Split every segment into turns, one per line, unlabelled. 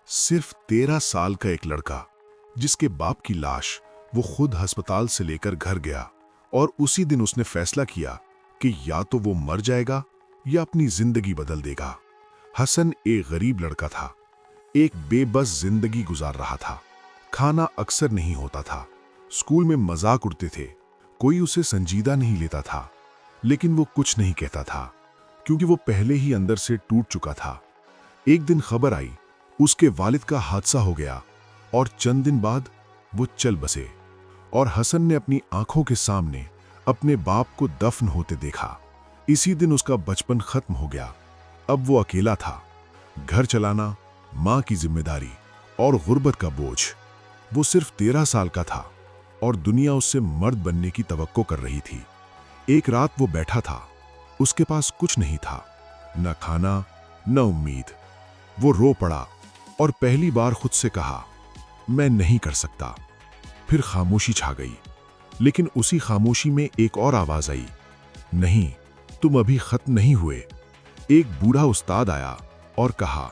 सिर्फ 13 साल का एक लड़का जिसके बाप की लाश वो खुद अस्पताल से लेकर घर गया और उसी दिन उसने फैसला किया कि या तो वो मर जाएगा या अपनी जिंदगी बदल देगा। हसन एक गरीब लड़का था, एक बेबस जिंदगी गुजार रहा था। खाना अक्सर नहीं होता था, स्कूल में मजाक उड़ते थे, कोई उसे संजीदा नहीं लेता था, लेकिन वो कुछ नहीं कहता था क्योंकि वो पहले ही अंदर से टूट चुका था। एक दिन खबर आई, उसके वालिद का हादसा हो गया और चंद दिन बाद वो चल बसे और हसन ने अपनी आंखों के सामने अपने बाप को दफन होते देखा। इसी दिन उसका बचपन खत्म हो गया। अब वो अकेला था, घर चलाना, माँ की जिम्मेदारी और गुर्बत का बोझ। वो सिर्फ 13 साल का था और दुनिया उससे मर्द बनने की तवक्को कर रही थी। एक रात वो बैठा था, उसके पास कुछ नहीं था, न खाना न उम्मीद। वो रो पड़ा और पहली बार खुद से कहा, मैं नहीं कर सकता। फिर खामोशी छा गई, लेकिन उसी खामोशी में एक और आवाज आई, नहीं, तुम अभी खत्म नहीं हुए। एक बूढ़ा उस्ताद आया और कहा,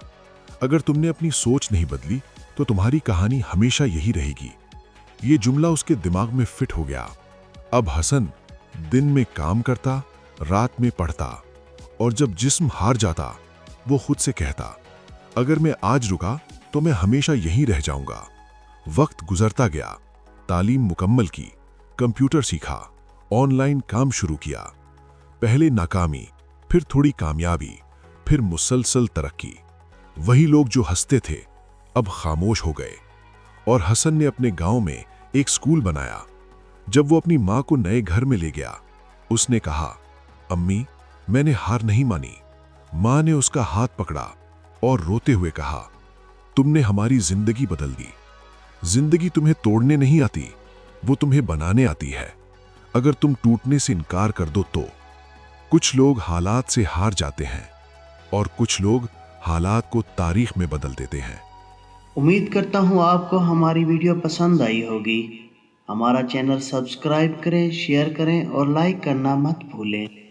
अगर तुमने अपनी सोच नहीं बदली तो तुम्हारी कहानी हमेशा यही रहेगी। ये जुमला उसके दिमाग में फिट हो गया। अब हसन दिन में काम करता, रात में पढ़ता और जब जिस्म हार जाता वो खुद से कहता, अगर मैं आज रुका तो मैं हमेशा यहीं रह जाऊंगा। वक्त गुजरता गया, तालीम मुकम्मल की, कंप्यूटर सीखा, ऑनलाइन काम शुरू किया। पहले नाकामी, फिर थोड़ी कामयाबी, फिर मुसलसल तरक्की। वही लोग जो हंसते थे अब खामोश हो गए और हसन ने अपने गांव में एक स्कूल बनाया। जब वो अपनी मां को नए घर में ले गया, उसने कहा, अम्मी, मैंने हार नहीं मानी। मां ने उसका हाथ पकड़ा और रोते हुए कहा, तुमने हमारी जिंदगी बदल दी। जिंदगी तुम्हें तोड़ने नहीं आती, वो तुम्हें बनाने आती है। अगर तुम टूटने से इनकार कर दो तो। कुछ लोग हालात से हार जाते हैं और कुछ लोग हालात को तारीख में बदल देते हैं।
उम्मीद करता हूँ आपको हमारी वीडियो पसंद आई होगी। हमारा चैनल सब्सक्राइब करें, शेयर करें और लाइक करना मत भूलें।